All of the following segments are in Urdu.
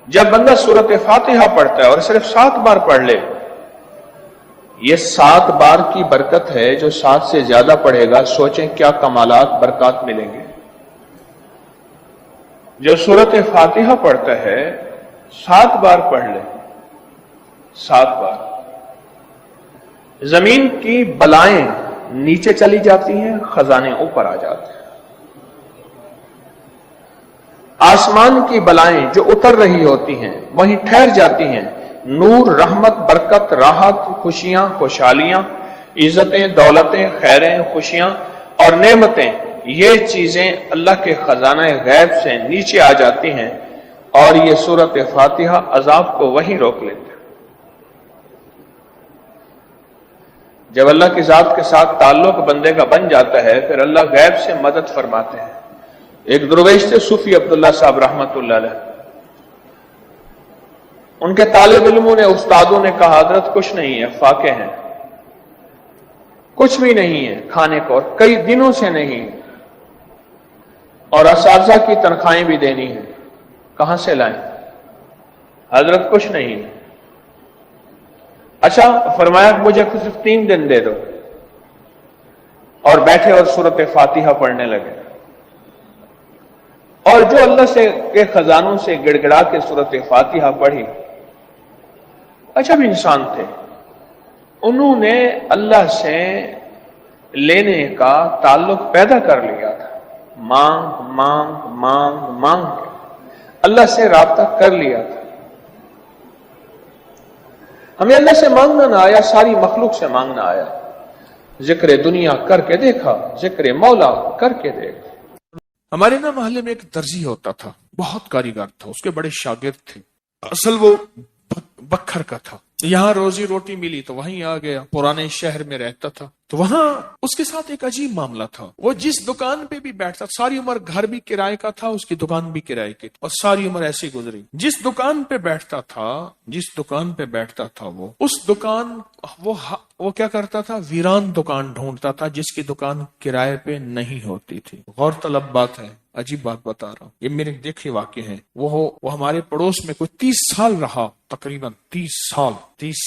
جب بندہ سورت فاتحہ پڑھتا ہے اور صرف 7 بار پڑھ لے، یہ 7 بار کی برکت ہے، جو 7 سے زیادہ پڑھے گا سوچیں کیا کمالات برکات ملیں گے۔ جو سورت فاتحہ پڑھتا ہے 7 بار پڑھ لے، 7 بار، زمین کی بلائیں نیچے چلی جاتی ہیں، خزانے اوپر آ جاتے ہیں۔ آسمان کی بلائیں جو اتر رہی ہوتی ہیں وہیں ٹھہر جاتی ہیں۔ نور، رحمت، برکت، راحت، خوشیاں، خوشحالیاں، عزتیں، دولتیں، خیریں، خوشیاں اور نعمتیں، یہ چیزیں اللہ کے خزانہ غیب سے نیچے آ جاتی ہیں، اور یہ سورت فاتحہ عذاب کو وہیں روک لیتے ہیں۔ جب اللہ کی ذات کے ساتھ تعلق بندے کا بن جاتا ہے، پھر اللہ غیب سے مدد فرماتے ہیں۔ ایک درویش تھے صوفی عبداللہ صاحب رحمۃ اللہ علیہ، ان کے طالب علموں نے، استادوں نے کہا حضرت کچھ نہیں ہے، فاقے ہیں، کچھ بھی نہیں ہے کھانے کو، اور کئی دنوں سے نہیں، اور اساتذہ کی تنخواہیں بھی دینی ہیں، کہاں سے لائیں؟ حضرت کچھ نہیں ہے۔ اچھا، فرمایا مجھے صرف 3 دن دے دو، اور بیٹھے اور سورت فاتحہ پڑھنے لگے، اور جو اللہ سے کے خزانوں سے گڑ گڑا کے سورت فاتحہ پڑھی، عجب انسان تھے، انہوں نے اللہ سے لینے کا تعلق پیدا کر لیا تھا، مانگ مانگ مانگ مانگ کے اللہ سے رابطہ کر لیا تھا۔ ہمیں اللہ سے مانگنا نہ آیا، ساری مخلوق سے مانگنا آیا۔ ذکر دنیا کر کے دیکھا، ذکر مولا کر کے دیکھا۔ ہمارے نا محلے میں ایک درزی ہوتا تھا، بہت کاریگر تھا، اس کے بڑے شاگرد تھے، اصل وہ بکھر کا تھا۔ یہاں روزی روٹی ملی تو وہیں آ گیا، پرانے شہر میں رہتا تھا، تو وہاں اس کے ساتھ ایک عجیب معاملہ تھا۔ وہ جس دکان پہ بھی بیٹھتا، ساری عمر گھر بھی کرائے کا تھا، اس کی دکان بھی کرائے کی تھی، اور ساری عمر ایسی گزری۔ جس دکان پہ بیٹھتا تھا وہ اس دکان وہ کیا کرتا تھا، ویران دکان ڈھونڈتا تھا جس کی دکان کرائے پہ نہیں ہوتی تھی۔ غور طلب بات ہے، عجیب بات بتا رہا ہوں، یہ میرے دیکھے واقع ہیں۔ وہ ہمارے پڑوس میں کوئی 30 سال رہا، تقریباً 30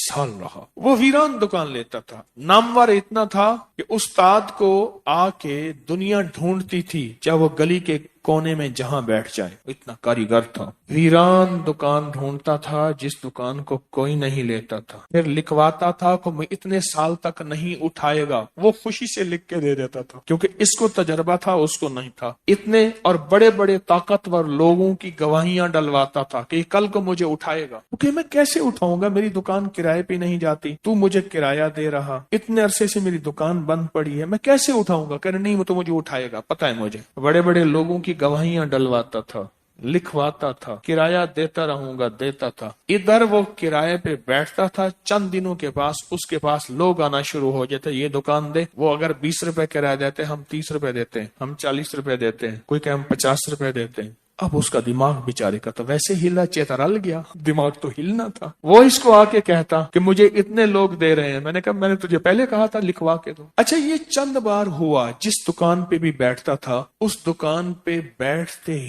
سال رہا۔ وہ ویران دکان لیتا تھا، نامور اتنا تھا کہ استاد کو آ کے دنیا ڈھونڈتی تھی، چاہے وہ گلی کے کونے میں جہاں بیٹھ جائے، اتنا کاریگر تھا۔ ویران دکان ڈھونڈتا تھا جس دکان کو کوئی نہیں لیتا تھا، پھر لکھواتا تھا کہ میں اتنے سال تک نہیں اٹھائے گا، وہ خوشی سے لکھ کے دے دیتا تھا، کیونکہ اس کو تجربہ تھا، اس کو نہیں تھا۔ اتنے اور بڑے بڑے طاقتور لوگوں کی گواہیاں ڈلواتا تھا کہ کل کو مجھے اٹھائے گا، کیونکہ میں کیسے اٹھاؤں گا، میری دکان کرائے پہ نہیں جاتی، تو مجھے کرایہ دے رہا، اتنے عرصے سے میری دکان بند پڑی ہے، میں کیسے اٹھاؤں گا؟ کہنے نہیں، وہ تو مجھے اٹھائے گا، پتہ ہے مجھے۔ بڑے بڑے لوگوں کی گواہیاں ڈلواتا تھا، لکھواتا تھا، کرایہ دیتا رہوں گا، دیتا تھا۔ ادھر وہ کرائے پہ بیٹھتا تھا، چند دنوں کے پاس اس کے پاس لوگ آنا شروع ہو جاتے، یہ دکان دے۔ وہ اگر 20 روپے کرایہ دیتے، ہم 30 روپے دیتے ہیں، ہم 40 روپے دیتے ہیں، کوئی کہ ہم 50 روپے دیتے ہیں۔ اب اس کا دماغ بیچارے کا تو ویسے ہلا چیترل گیا، دماغ تو ہلنا تھا۔ وہ اس کو آ کے کہتا کہ مجھے اتنے لوگ دے رہے ہیں۔ میں نے کہا میں نے تجھے پہلے کہا تھا لکھوا کے دو۔ اچھا، یہ چند بار ہوا، جس دکان پہ بھی بیٹھتا تھا، اس دکان پہ بیٹھتے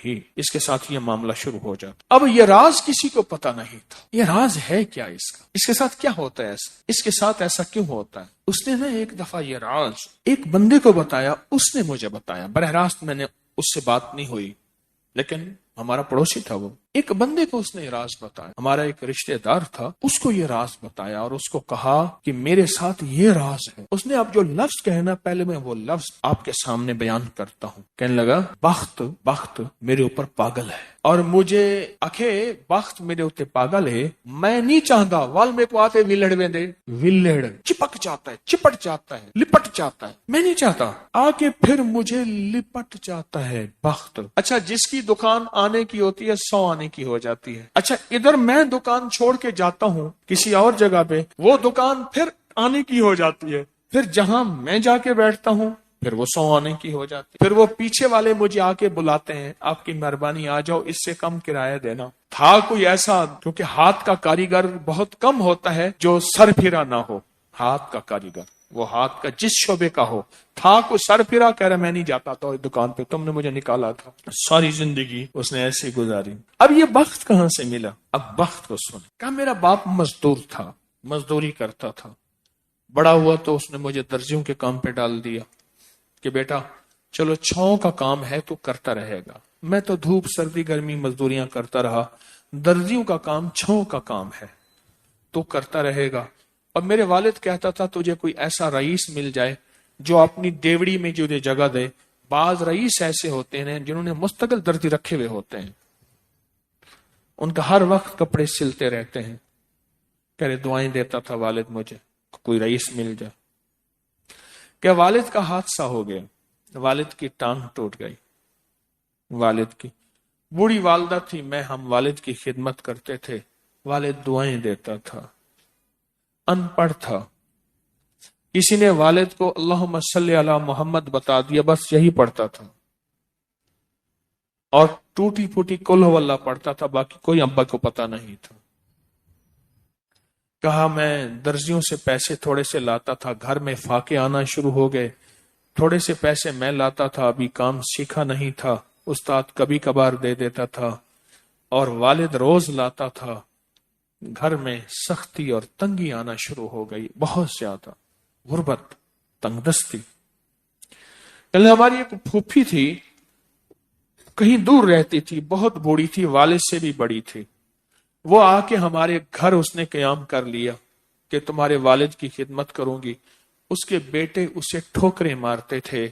ہی اس کے ساتھ یہ معاملہ شروع ہو جاتا۔ اب یہ راز کسی کو پتا نہیں تھا، یہ راز ہے کیا اس کا، اس کے ساتھ کیا ہوتا ہے، اس کے ساتھ ایسا کیوں ہوتا ہے۔ اس نے نا ایک دفعہ یہ راز ایک بندے کو بتایا، اس نے مجھے بتایا، براہ راست میں نے اس سے بات نہیں ہوئی، لیکن ہمارا پڑوسی تھا، وہ ایک بندے کو اس نے راز بتایا، ہمارا ایک رشتہ دار تھا، اس کو یہ راز بتایا اور اس کو کہا کہ میرے ساتھ یہ راز ہے۔ اس نے اب جو لفظ کہنا، پہلے میں وہ لفظ آپ کے سامنے بیان کرتا ہوں۔ کہنے لگا بخت میرے اوپر پاگل ہے، اور مجھے اکھے بخت میرے اوپر پاگل ہے، میں نہیں چاہتا وال میں کو آتے ویلڑ میں دے، ویلڑ چپک جاتا ہے، چپٹ جاتا ہے، لپٹ جاتا ہے، میں نہیں چاہتا، آ کے پھر مجھے لپٹ جاتا ہے بخت۔ اچھا، جس کی دکان آنے کی ہوتی ہے 100 آنے کی ہو جاتی ہے۔ اچھا، ادھر میں دکان چھوڑ کے جاتا ہوں کسی اور جگہ پہ، وہ دکان پھر آنے کی ہو جاتی ہے، پھر جہاں میں جا کے بیٹھتا ہوں پھر وہ 100 آنے کی ہو جاتی، پھر وہ پیچھے والے مجھے آ کے بلاتے ہیں، آپ کی مہربانی آ جاؤ، اس سے کم کرایہ دینا۔ تھا کوئی ایسا، کیونکہ ہاتھ کا کاریگر بہت کم ہوتا ہے جو سر پھرا نہ ہو، ہاتھ کا کاریگر وہ ہاتھ کا جس شعبے کا ہو، تھا کوئی سر پھرا، کہہ رہا میں نہیں جاتا تھا دکان پہ، تم نے مجھے نکالا تھا. ساری زندگی اس نے ایسے گزاری. اب یہ بخت کہاں سے ملا؟ اب بخت کو سن. کہا میرا باپ مزدور تھا، مزدوری کرتا تھا، بڑا ہوا تو اس نے مجھے درزیوں کے کام پہ ڈال دیا کہ بیٹا چلو چھاؤں کا کام ہے تو کرتا رہے گا. میں تو دھوپ سردی گرمی مزدوریاں کرتا رہا، درزیوں کا کام چھاؤں کا کام ہے تو کرتا رہے گا. اور میرے والد کہتا تھا تجھے کوئی ایسا رئیس مل جائے جو اپنی دیوڑی میں تجھے جگہ دے. بعض رئیس ایسے ہوتے ہیں جنہوں نے مستقل درزی رکھے ہوئے ہوتے ہیں، ان کا ہر وقت کپڑے سلتے رہتے ہیں. کہہ رہے دعائیں دیتا تھا والد مجھے کوئی رئیس مل جائے. کہ والد کا حادثہ ہو گیا، والد کی ٹانگ ٹوٹ گئی. والد کی بوڑھی والدہ تھی، میں ہم والد کی خدمت کرتے تھے، والد دعائیں دیتا تھا. ان پڑھ تھا، کسی نے والد کو اللہم صلی علی محمد بتا دیا، بس یہی پڑھتا تھا. اور ٹوٹی پھوٹی قل ہو اللہ پڑھتا تھا، باقی کوئی ابا کو پتا نہیں تھا. کہا میں درزیوں سے پیسے تھوڑے سے لاتا تھا، گھر میں فاقے آنا شروع ہو گئے. تھوڑے سے پیسے میں لاتا تھا، ابھی کام سیکھا نہیں تھا، استاد کبھی کبھار دے دیتا تھا. اور والد روز لاتا تھا. گھر میں سختی اور تنگی آنا شروع ہو گئی، بہت زیادہ غربت، تنگ دستی. ہماری ایک پھوپھی تھی، کہیں دور رہتی تھی، بہت بوڑھی تھی، والد سے بھی بڑی تھی. وہ آ کے ہمارے گھر اس نے قیام کر لیا کہ تمہارے والد کی خدمت کروں گی. اس کے بیٹے اسے ٹھوکریں مارتے تھے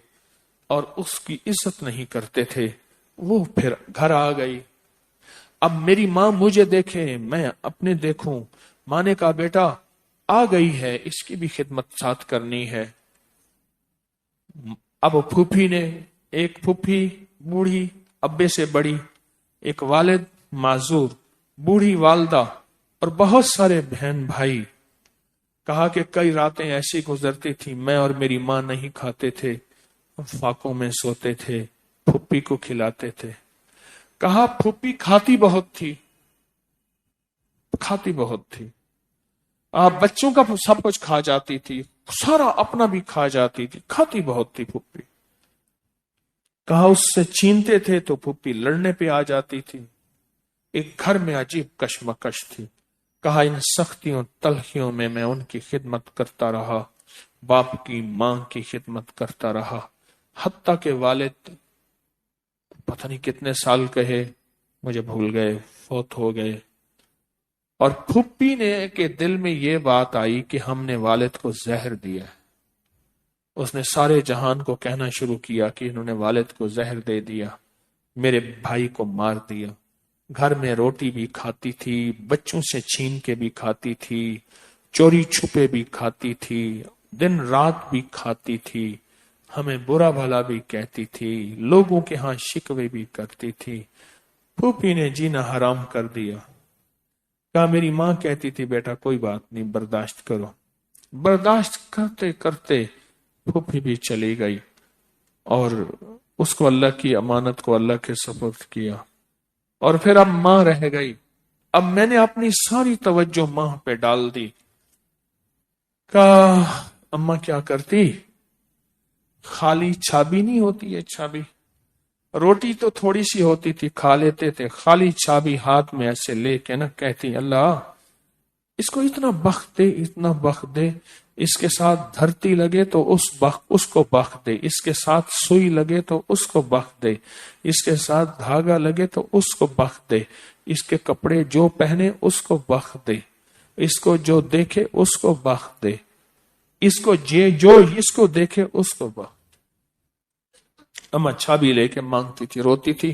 اور اس کی عزت نہیں کرتے تھے. وہ پھر گھر آ گئی. اب میری ماں مجھے دیکھے، میں اپنے دیکھوں. ماں نے کہا بیٹا آ گئی ہے، اس کی بھی خدمت ساتھ کرنی ہے. اب پھوپھی نے، ایک پھوپھی بوڑھی ابے سے بڑی، ایک والد معذور، بوڑھی والدہ اور بہت سارے بہن بھائی. کہا کہ کئی راتیں ایسی گزرتی تھی، میں اور میری ماں نہیں کھاتے تھے، فاقوں میں سوتے تھے، پھوپھی کو کھلاتے تھے. کہا پھوپھی کھاتی بہت تھی، کھاتی بہت تھی. آپ بچوں کا سب کچھ کھا جاتی تھی، سارا اپنا بھی کھا جاتی تھی، کھاتی بہت تھی پھوپھی. کہا اس سے چھینتے تھے تو پھوپھی لڑنے پہ آ جاتی تھی. ایک گھر میں عجیب کشمکش تھی. کہا ان سختیوں تلخیوں میں میں ان کی خدمت کرتا رہا، باپ کی ماں کی خدمت کرتا رہا، حتیٰ کہ والد پتہ نہیں کتنے سال کہے مجھے بھول گئے، فوت ہو گئے. اور پھوپھی نے کے دل میں یہ بات آئی کہ ہم نے والد کو زہر دیا. اس نے سارے جہان کو کہنا شروع کیا کہ انہوں نے والد کو زہر دے دیا، میرے بھائی کو مار دیا. گھر میں روٹی بھی کھاتی تھی، بچوں سے چھین کے بھی کھاتی تھی، چوری چھپے بھی کھاتی تھی، دن رات بھی کھاتی تھی، ہمیں برا بھلا بھی کہتی تھی، لوگوں کے ہاں شکوے بھی کرتی تھی. پھوپھی نے جینا حرام کر دیا. کہا میری ماں کہتی تھی بیٹا کوئی بات نہیں، برداشت کرو. برداشت کرتے کرتے پھوپھی بھی چلی گئی اور اس کو اللہ کی امانت کو اللہ کے سپرد کیا. اور پھر اب ماں رہ گئی. اب میں نے اپنی ساری توجہ ماں پہ ڈال دی. کہا اماں کیا کرتی؟ خالی چھابی نہیں ہوتی ہے، چھابی روٹی تو تھوڑی سی ہوتی تھی، کھا لیتے تھے، خالی چھابی ہاتھ میں ایسے لے کے نا کہتی اللہ اس کو اتنا بخت دے، اتنا بخت دے، اس کے ساتھ دھرتی لگے تو اس کو بخت دے، اس کے ساتھ سوئی لگے تو اس کو بخت دے، اس کے ساتھ دھاگا لگے تو اس کو بخت دے، اس کے کپڑے جو پہنے اس کو بخت دے، اس کو جو دیکھے اس کو بخت دے، اس کو جو اس کو دیکھے اس کو بخت. اماں چھابی لے کے مانگتی تھی، روتی تھی،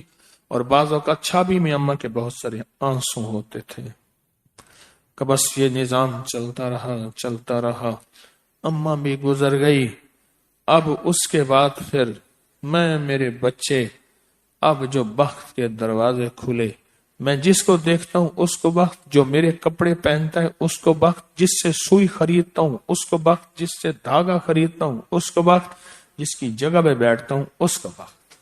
اور بعض اوقات چھابی میں اماں کے بہت سارے آنسو ہوتے تھے. کہ بس یہ نظام چلتا رہا. اماں بھی گزر گئی. اب اس کے بعد پھر میں، میرے بچے، اب جو بخت کے دروازے کھلے، میں جس کو دیکھتا ہوں اس کو بخت، جو میرے کپڑے پہنتا ہے اس کو بخت، جس سے سوئی خریدتا ہوں اس کو بخت، جس سے دھاگا خریدتا ہوں اس کو بخت، جس کی جگہ پہ بیٹھتا ہوں اس کو بخت.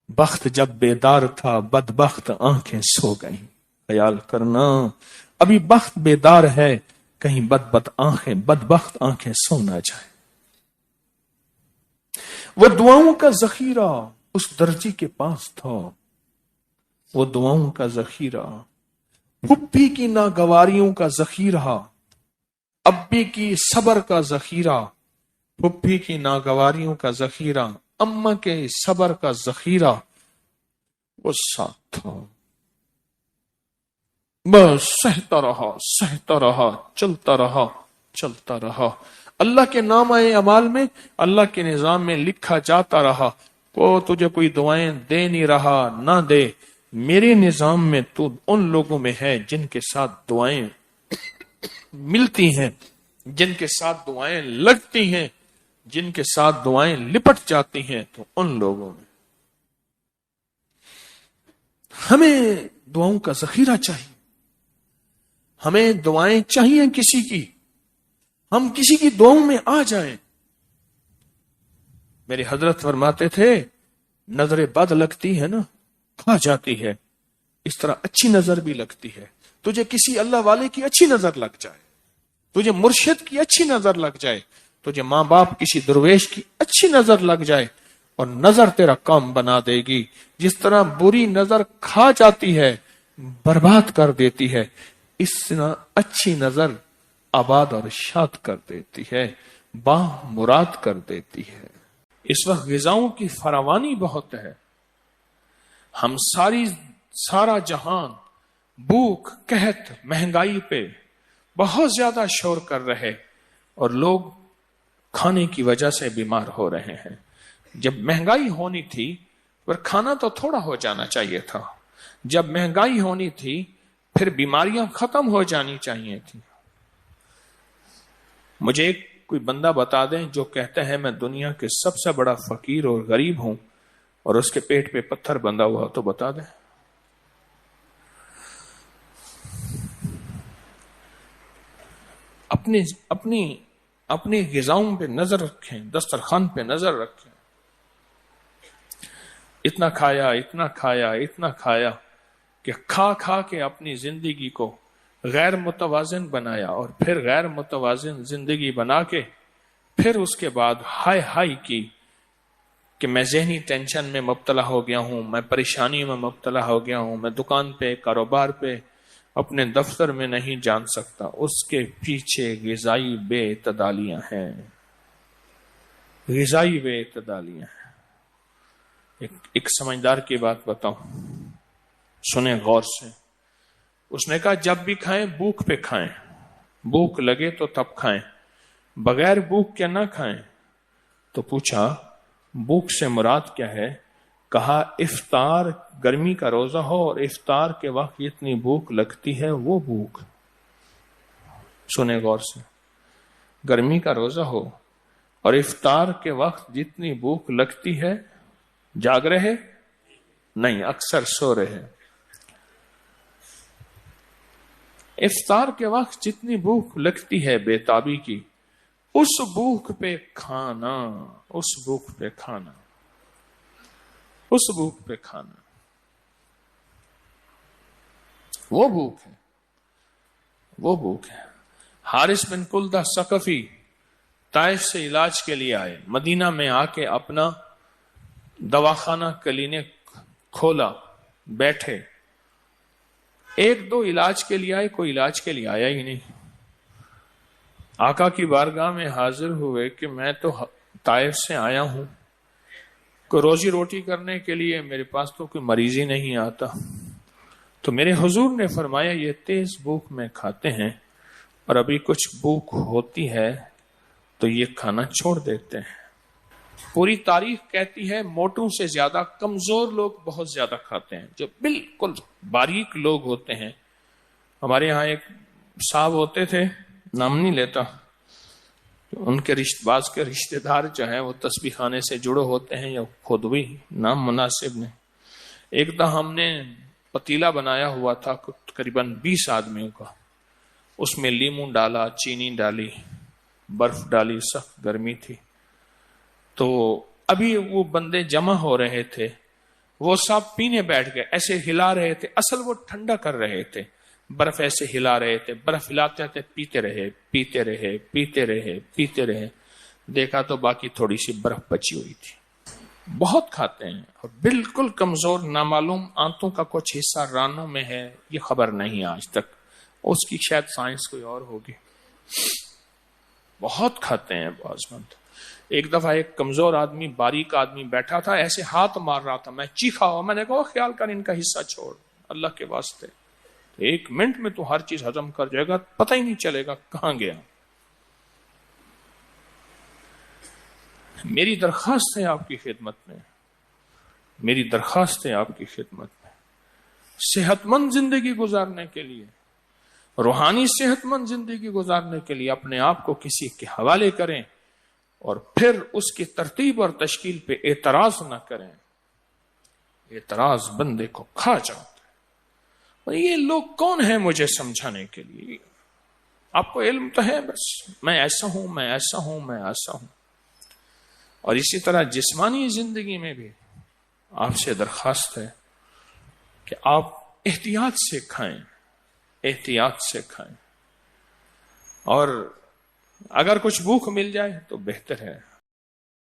بخت جب بیدار تھا بدبخت آنکھیں سو گئیں. خیال کرنا ابھی بخت بیدار ہے، کہیں بدبخت آنکھیں سو نہ جائیں. وہ دعاؤں کا ذخیرہ اس درجی کے پاس تھا، وہ دعاؤں کا ذخیرہ، پھپھی کی ناگواریوں کا ذخیرہ، ابی کی صبر کا ذخیرہ، پھپھی کی ناگواریوں کا ذخیرہ، اماں کے صبر کا ذخیرہ وہ ساتھ تھا. بس سہتا رہا، چلتا رہا. اللہ کے نام اعمال میں، اللہ کے نظام میں لکھا جاتا رہا. وہ تجھے کوئی دعائیں دے نہیں رہا، نہ دے، میرے نظام میں تو ان لوگوں میں ہے جن کے ساتھ دعائیں ملتی ہیں، جن کے ساتھ دعائیں لگتی ہیں، جن کے ساتھ دعائیں لپٹ جاتی ہیں، تو ان لوگوں میں. ہمیں دعاؤں کا ذخیرہ چاہیے، ہمیں دعائیں چاہیے کسی کی، ہم کسی کی دعاؤں میں آ جائیں. میرے حضرت فرماتے تھے نظر بد لگتی ہے نا کھا جاتی ہے، اس طرح اچھی نظر بھی لگتی ہے. تجھے کسی اللہ والے کی اچھی نظر لگ جائے، تجھے مرشد کی اچھی نظر لگ جائے، تجھے ماں باپ کسی درویش کی اچھی نظر لگ جائے، اور نظر تیرا کام بنا دے گی. جس طرح بری نظر کھا جاتی ہے، برباد کر دیتی ہے، اس طرح اچھی نظر آباد اور شاد کر دیتی ہے، با مراد کر دیتی ہے. اس وقت غذاؤں کی فراوانی بہت ہے، ہم سارا جہان بھوک قحط مہنگائی پہ بہت زیادہ شور کر رہے، اور لوگ کھانے کی وجہ سے بیمار ہو رہے ہیں. جب مہنگائی ہونی تھی پر کھانا تو تھوڑا ہو جانا چاہیے تھا. جب مہنگائی ہونی تھی پھر بیماریاں ختم ہو جانی چاہیے تھی. مجھے کوئی بندہ بتا دیں جو کہتا ہے میں دنیا کے سب سے بڑا فقیر اور غریب ہوں، اور اس کے پیٹ پہ پتھر بندھا ہوا تو بتا دیں. اپنی غذاؤں پہ نظر رکھیں، دسترخوان پہ نظر رکھیں. اتنا کھایا کہ کھا کے اپنی زندگی کو غیر متوازن بنایا، اور پھر غیر متوازن زندگی بنا کے پھر اس کے بعد ہائی کی کہ میں ذہنی ٹینشن میں مبتلا ہو گیا ہوں، میں پریشانی میں مبتلا ہو گیا ہوں، میں دکان پہ، کاروبار پہ، اپنے دفتر میں نہیں جان سکتا. اس کے پیچھے غذائی بے اعتدالیاں ہیں، غذائی بے اعتدالیاں ہیں. ایک سمجھدار کی بات بتاؤں، سنیں غور سے. اس نے کہا جب بھی کھائیں بھوک پہ کھائیں، بھوک لگے تو تب کھائیں، بغیر بھوک کے نہ کھائیں. تو پوچھا بھوک سے مراد کیا ہے؟ کہا افطار، گرمی کا روزہ ہو اور افطار کے وقت جتنی بھوک لگتی ہے وہ بھوک. سنیں غور سے، گرمی کا روزہ ہو اور افطار کے وقت جتنی بھوک لگتی ہے، جاگ رہے نہیں، اکثر سو رہے. افطار کے وقت جتنی بھوک لگتی ہے بے تابی کی، اس بھوک پہ کھانا، اس بھوک پہ کھانا، اس بھوک پہ کھانا، وہ بھوک ہے، وہ بھوک ہے. حارث بن کلدہ ثقفی طائف سے علاج کے لیے آئے، مدینہ میں آ کے اپنا دواخانہ کلینک کھولا، بیٹھے. ایک دو علاج کے لیے آئے، کوئی علاج کے لیے آیا ہی نہیں. آقا کی بارگاہ میں حاضر ہوئے کہ میں تو طائف سے آیا ہوں، کوئی روزی روٹی کرنے کے لیے، میرے پاس تو کوئی مریض ہی نہیں آتا. تو میرے حضور نے فرمایا یہ تیز بھوک میں کھاتے ہیں، اور ابھی کچھ بھوک ہوتی ہے تو یہ کھانا چھوڑ دیتے ہیں. پوری تاریخ کہتی ہے موٹوں سے زیادہ کمزور لوگ بہت زیادہ کھاتے ہیں، جو بالکل باریک لوگ ہوتے ہیں. ہمارے ہاں ایک صاحب ہوتے تھے، نام نہیں لیتا، ان کے باز کے رشتہ دار جو ہیں وہ تسبیح خانے سے جڑے ہوتے ہیں، یا خود بھی نام مناسب نے. ایک دفعہ ہم نے پتیلا بنایا ہوا تھا تقریباً 20 آدمیوں کا، اس میں لیموں ڈالا، چینی ڈالی، برف ڈالی، سخت گرمی تھی. تو ابھی وہ بندے جمع ہو رہے تھے، وہ سب پینے بیٹھ گئے، ایسے ہلا رہے تھے، اصل وہ ٹھنڈا کر رہے تھے برف ایسے ہلا رہے تھے، برف ہلاتے تھے، پیتے رہے پیتے رہے پیتے رہے پیتے رہے، دیکھا تو باقی تھوڑی سی برف بچی ہوئی تھی۔ بہت کھاتے ہیں اور بالکل کمزور، نامعلوم آنتوں کا کچھ حصہ رانوں میں ہے، یہ خبر نہیں آج تک، اس کی شاید سائنس کوئی اور ہوگی۔ بہت کھاتے ہیں بعض مند۔ ایک دفعہ ایک کمزور آدمی، باریک آدمی بیٹھا تھا، ایسے ہاتھ مار رہا تھا، میں چیخا ہوا، میں نے کہا خیال کر ان کا حصہ چھوڑ اللہ کے واسطے، 1 منٹ میں تو ہر چیز ہضم کر جائے گا، پتہ ہی نہیں چلے گا کہاں گیا۔ میری درخواست ہے آپ کی خدمت میں، میری درخواست ہے آپ کی خدمت میں، صحت مند زندگی گزارنے کے لیے، روحانی صحت مند زندگی گزارنے کے لیے اپنے آپ کو کسی کے حوالے کریں اور پھر اس کی ترتیب اور تشکیل پہ اعتراض نہ کریں۔ اعتراض بندے کو کھا جاتا ہے۔ اور یہ لوگ کون ہیں مجھے سمجھانے کے لیے؟ آپ کو علم تو ہے، بس میں ایسا ہوں، میں ایسا ہوں، میں ایسا ہوں۔ اور اسی طرح جسمانی زندگی میں بھی آپ سے درخواست ہے کہ آپ احتیاط سے کھائیں، احتیاط سے کھائیں، اور اگر کچھ بھوک مل جائے تو بہتر ہے،